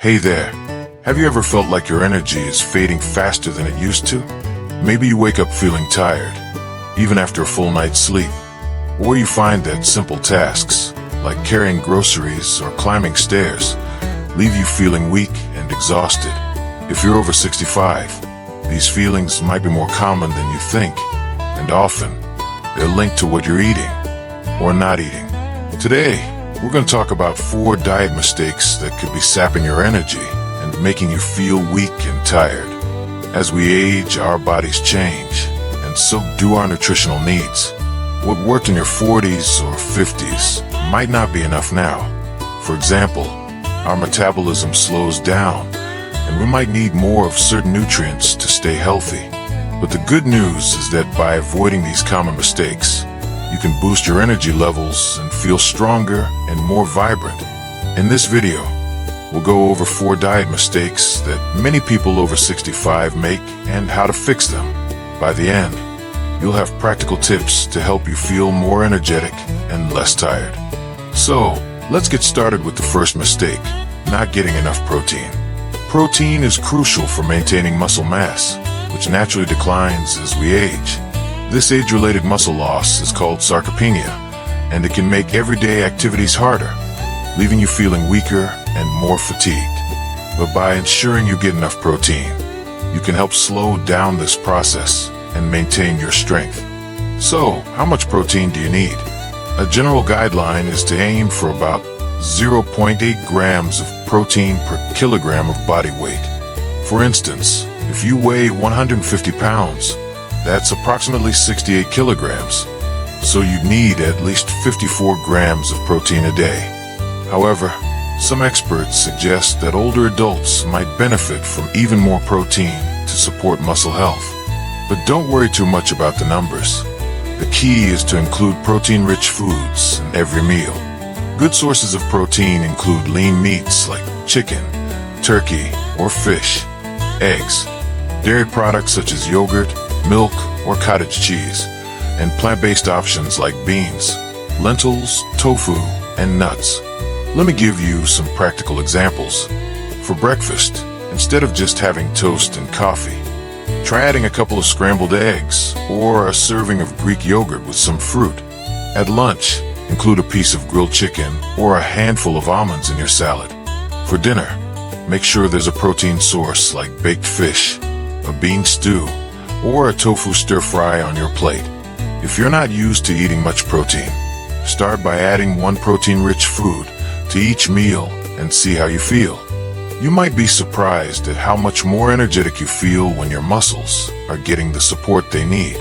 Hey there. Have you ever felt like your energy is fading faster than it used to? Maybe you wake up feeling tired, even after a full night's sleep. Or you find that simple tasks, like carrying groceries or climbing stairs, leave you feeling weak and exhausted. If you're over 65, these feelings might be more common than you think, and often they're linked to what you're eating or not eating. Today, we're going to talk about 4 diet mistakes that could be sapping your energy and making you feel weak and tired. As we age, our bodies change, and so do our nutritional needs. What worked in your 40s or 50s might not be enough now. For example, our metabolism slows down, and we might need more of certain nutrients to stay healthy. But the good news is that by avoiding these common mistakes, you can boost your energy levels and feel stronger and more vibrant. In this video, we'll go over 4 diet mistakes that many people over 65 make and how to fix them. By the end, you'll have practical tips to help you feel more energetic and less tired. So, let's get started with the first mistake, not getting enough protein. Protein is crucial for maintaining muscle mass, which naturally declines as we age. This age-related muscle loss is called sarcopenia, and it can make everyday activities harder, leaving you feeling weaker and more fatigued. But by ensuring you get enough protein, you can help slow down this process and maintain your strength. So, how much protein do you need? A general guideline is to aim for about 0.8 grams of protein per kilogram of body weight. For instance, if you weigh 150 pounds, that's approximately 68 kilograms, so you need at least 54 grams of protein a day. However, some experts suggest that older adults might benefit from even more protein to support muscle health. But don't worry too much about the numbers. The key is to include protein-rich foods in every meal. Good sources of protein include lean meats like chicken, turkey, or fish, eggs, dairy products such as yogurt, milk, or cottage cheese, and plant-based options like beans, lentils, tofu, and nuts. Let me give you some practical examples. For breakfast, instead of just having toast and coffee, try adding a couple of scrambled eggs or a serving of Greek yogurt with some fruit. At lunch, include a piece of grilled chicken or a handful of almonds in your salad. For dinner, make sure there's a protein source like baked fish, a bean stew, or a tofu stir-fry on your plate. If you're not used to eating much protein, start by adding 1 protein-rich food to each meal and see how you feel. You might be surprised at how much more energetic you feel when your muscles are getting the support they need.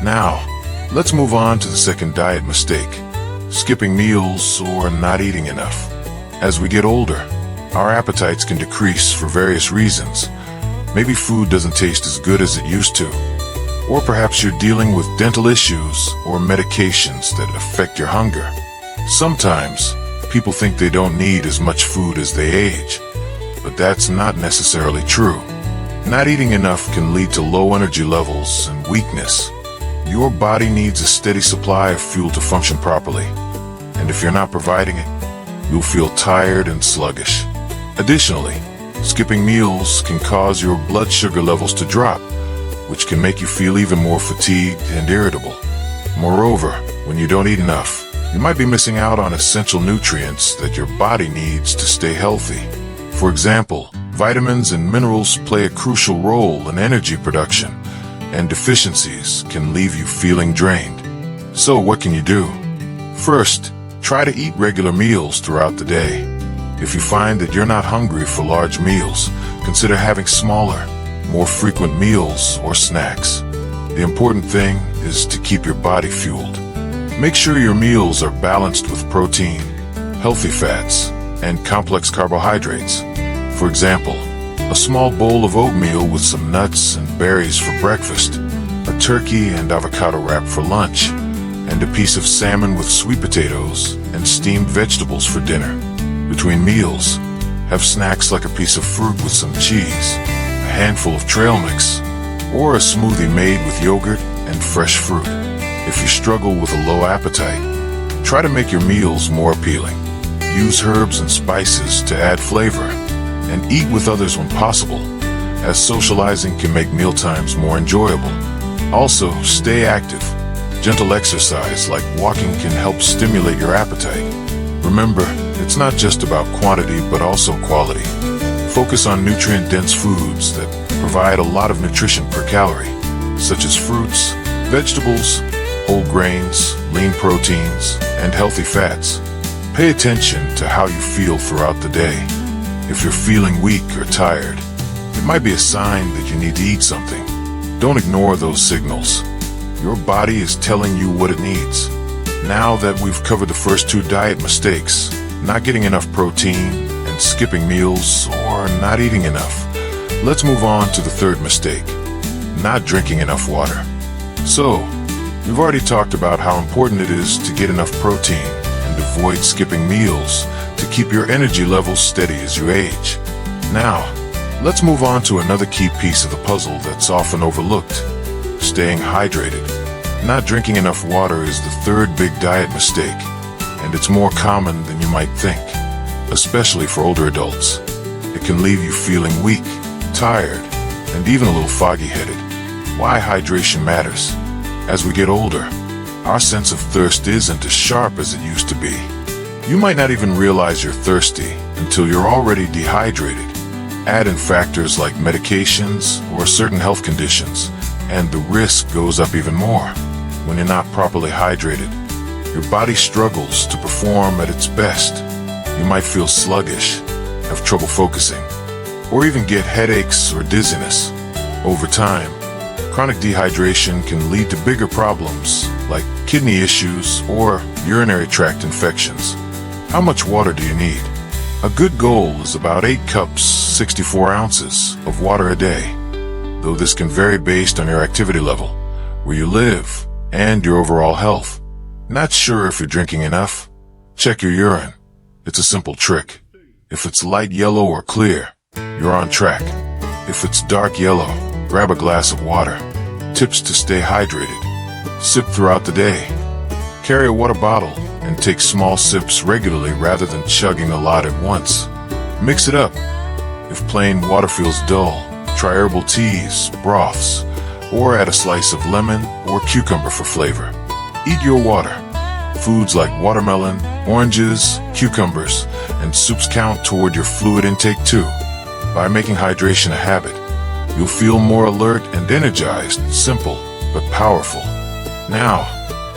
Now, let's move on to the second diet mistake, skipping meals or not eating enough. As we get older, our appetites can decrease for various reasons. Maybe food doesn't taste as good as it used to. Or perhaps you're dealing with dental issues or medications that affect your hunger. Sometimes, people think they don't need as much food as they age, but that's not necessarily true. Not eating enough can lead to low energy levels and weakness. Your body needs a steady supply of fuel to function properly, and if you're not providing it, you'll feel tired and sluggish. Additionally, skipping meals can cause your blood sugar levels to drop, which can make you feel even more fatigued and irritable. Moreover, when you don't eat enough, you might be missing out on essential nutrients that your body needs to stay healthy. For example, vitamins and minerals play a crucial role in energy production, and deficiencies can leave you feeling drained. So what can you do? First, try to eat regular meals throughout the day. If you find that you're not hungry for large meals, consider having smaller, more frequent meals or snacks. The important thing is to keep your body fueled. Make sure your meals are balanced with protein, healthy fats, and complex carbohydrates. For example, a small bowl of oatmeal with some nuts and berries for breakfast, a turkey and avocado wrap for lunch, and a piece of salmon with sweet potatoes and steamed vegetables for dinner. Between meals, have snacks like a piece of fruit with some cheese, a handful of trail mix, or a smoothie made with yogurt and fresh fruit. If you struggle with a low appetite, try to make your meals more appealing. Use herbs and spices to add flavor, and eat with others when possible, as socializing can make mealtimes more enjoyable. Also, stay active. Gentle exercise like walking can help stimulate your appetite. Remember, it's not just about quantity but also quality. Focus on nutrient-dense foods that provide a lot of nutrition per calorie, such as fruits, vegetables, whole grains, lean proteins, and healthy fats. Pay attention to how you feel throughout the day. If you're feeling weak or tired, it might be a sign that you need to eat something. Don't ignore those signals. Your body is telling you what it needs. Now that we've covered the first two diet mistakes, not getting enough protein and skipping meals or not eating enough, let's move on to the third mistake, not drinking enough water. So, we've already talked about how important it is to get enough protein and avoid skipping meals to keep your energy levels steady as you age. Now, let's move on to another key piece of the puzzle that's often overlooked: staying hydrated. Not drinking enough water is the third big diet mistake, and it's more common than you might think, especially for older adults. It can leave you feeling weak, tired, and even a little foggy-headed. Why hydration matters. As we get older, our sense of thirst isn't as sharp as it used to be. You might not even realize you're thirsty until you're already dehydrated. Add in factors like medications or certain health conditions, and the risk goes up even more. When you're not properly hydrated, your body struggles to perform at its best. You might feel sluggish, have trouble focusing, or even get headaches or dizziness. Over time, chronic dehydration can lead to bigger problems like kidney issues or urinary tract infections. How much water do you need? A good goal is about 8 cups, 64 ounces of water a day, though this can vary based on your activity level, where you live, and your overall health. Not sure if you're drinking enough? Check your urine. It's a simple trick. If it's light yellow or clear, you're on track. If it's dark yellow, grab a glass of water. Tips to stay hydrated: sip throughout the day. Carry a water bottle and take small sips regularly rather than chugging a lot at once. Mix it up. If plain water feels dull, try herbal teas, broths, or add a slice of lemon or cucumber for flavor. Eat your water. Foods like watermelon, oranges, cucumbers, and soups count toward your fluid intake too. By making hydration a habit, you'll feel more alert and energized, simple but powerful. Now,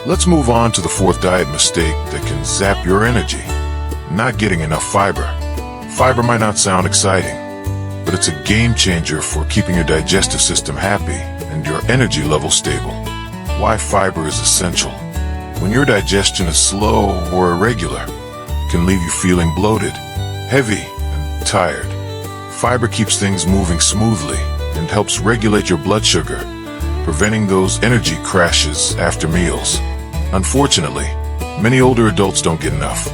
let's move on to the fourth diet mistake that can zap your energy: not getting enough fiber. Fiber might not sound exciting, but it's a game changer for keeping your digestive system happy and your energy level stable. Why fiber is essential? When your digestion is slow or irregular, it can leave you feeling bloated, heavy, and tired. Fiber keeps things moving smoothly and helps regulate your blood sugar, preventing those energy crashes after meals. Unfortunately, many older adults don't get enough.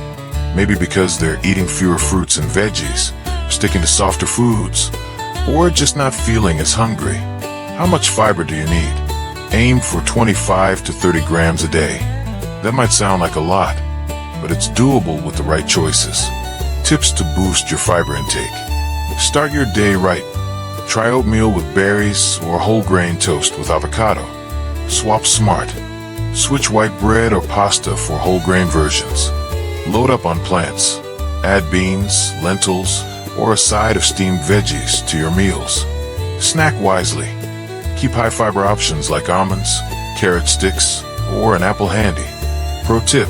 Maybe because they're eating fewer fruits and veggies, sticking to softer foods, or just not feeling as hungry. How much fiber do you need? Aim for 25 to 30 grams a day. That might sound like a lot, but it's doable with the right choices. Tips to boost your fiber intake: start your day right. Try oatmeal with berries or whole grain toast with avocado. Swap smart. Switch white bread or pasta for whole grain versions. Load up on plants. Add beans, lentils, or a side of steamed veggies to your meals. Snack wisely. Keep high fiber options like almonds, carrot sticks, or an apple handy. Pro tip: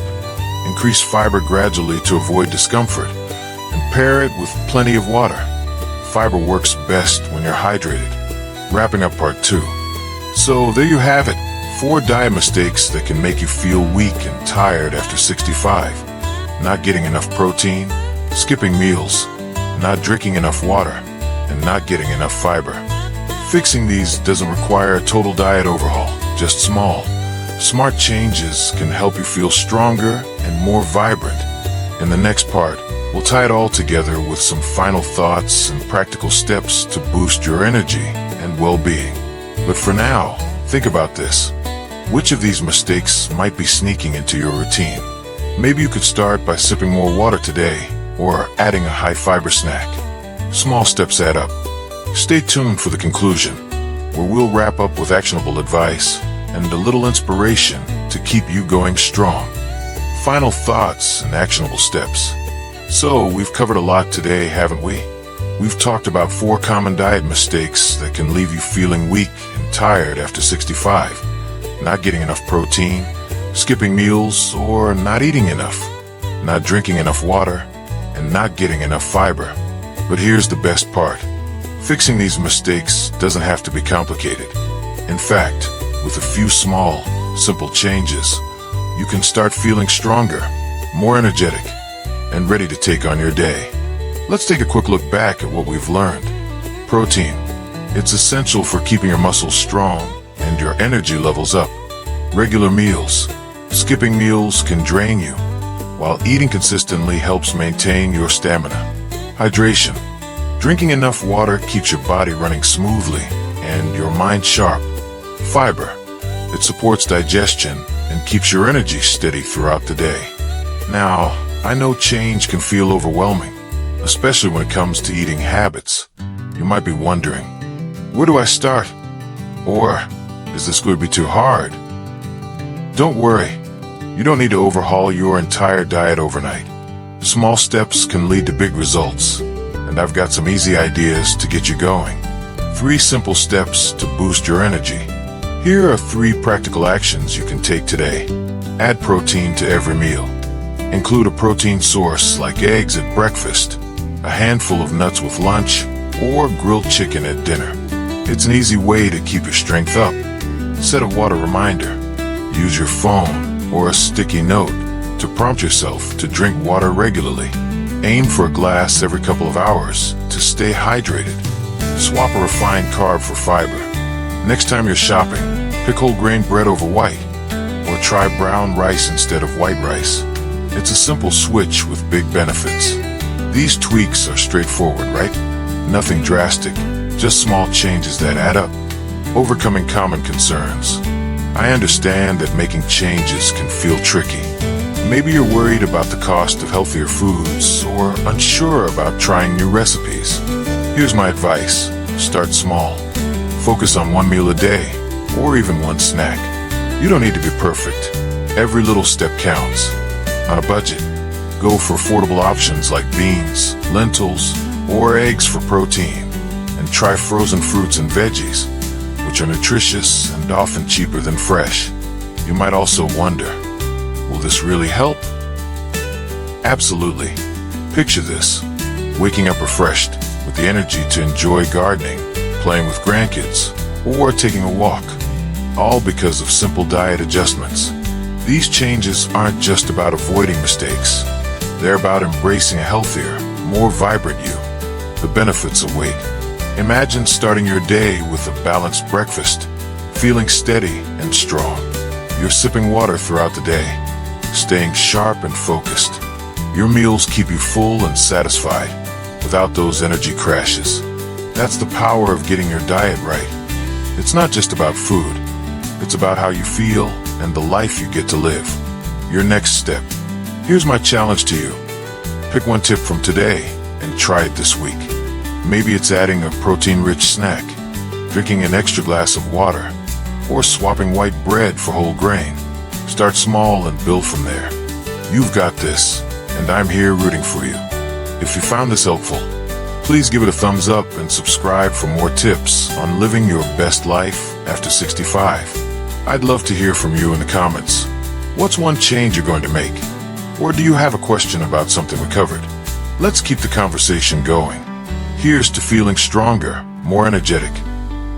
increase fiber gradually to avoid discomfort, and pair it with plenty of water. Fiber works best when you're hydrated. Wrapping up part 2. So there you have it, 4 diet mistakes that can make you feel weak and tired after 65. Not getting enough protein, skipping meals, not drinking enough water, and not getting enough fiber. Fixing these doesn't require a total diet overhaul, just small, smart changes can help you feel stronger and more vibrant. In the next part, we'll tie it all together with some final thoughts and practical steps to boost your energy and well-being. But for now, think about this. Which of these mistakes might be sneaking into your routine? Maybe you could start by sipping more water today, or adding a high-fiber snack. Small steps add up. Stay tuned for the conclusion, where we'll wrap up with actionable advice and a little inspiration to keep you going strong. Final thoughts and actionable steps. So, we've covered a lot today, haven't we? We've talked about 4 common diet mistakes that can leave you feeling weak and tired after 65. Not getting enough protein, skipping meals, or not eating enough, not drinking enough water, and not getting enough fiber. But here's the best part. Fixing these mistakes doesn't have to be complicated. In fact, with a few small, simple changes, you can start feeling stronger, more energetic, and ready to take on your day. Let's take a quick look back at what we've learned. Protein. It's essential for keeping your muscles strong and your energy levels up. Regular meals. Skipping meals can drain you, while eating consistently helps maintain your stamina. Hydration. Drinking enough water keeps your body running smoothly and your mind sharp. Fiber. It supports digestion and keeps your energy steady throughout the day. Now, I know change can feel overwhelming, especially when it comes to eating habits. You might be wondering, where do I start? Or, is this going to be too hard? Don't worry, you don't need to overhaul your entire diet overnight. Small steps can lead to big results, and I've got some easy ideas to get you going. 3 simple steps to boost your energy. Here are 3 practical actions you can take today. Add protein to every meal. Include a protein source like eggs at breakfast, a handful of nuts with lunch, or grilled chicken at dinner. It's an easy way to keep your strength up. Set a water reminder. Use your phone or a sticky note to prompt yourself to drink water regularly. Aim for a glass every couple of hours to stay hydrated. Swap a refined carb for fiber. Next time you're shopping, pick whole grain bread over white, or try brown rice instead of white rice. It's a simple switch with big benefits. These tweaks are straightforward, right? Nothing drastic, just small changes that add up. Overcoming common concerns. I understand that making changes can feel tricky. Maybe you're worried about the cost of healthier foods or unsure about trying new recipes. Here's my advice. Start small. Focus on 1 meal a day, or even 1 snack. You don't need to be perfect. Every little step counts. On a budget, go for affordable options like beans, lentils, or eggs for protein. And try frozen fruits and veggies, which are nutritious and often cheaper than fresh. You might also wonder, will this really help? Absolutely. Picture this, waking up refreshed with the energy to enjoy gardening, playing with grandkids, or taking a walk, all because of simple diet adjustments. These changes aren't just about avoiding mistakes. They're about embracing a healthier, more vibrant you. The benefits await. Imagine starting your day with a balanced breakfast, feeling steady and strong. You're sipping water throughout the day, staying sharp and focused. Your meals keep you full and satisfied, without those energy crashes. That's the power of getting your diet right. It's not just about food. It's about how you feel and the life you get to live. Your next step. Here's my challenge to you. Pick 1 tip from today and try it this week. Maybe it's adding a protein-rich snack, drinking an extra glass of water, or swapping white bread for whole grain. Start small and build from there. You've got this, and I'm here rooting for you. If you found this helpful, please give it a thumbs up and subscribe for more tips on living your best life after 65. I'd love to hear from you in the comments. What's 1 change you're going to make? Or do you have a question about something we covered? Let's keep the conversation going. Here's to feeling stronger, more energetic,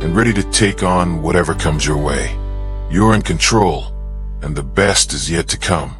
and ready to take on whatever comes your way. You're in control, and the best is yet to come.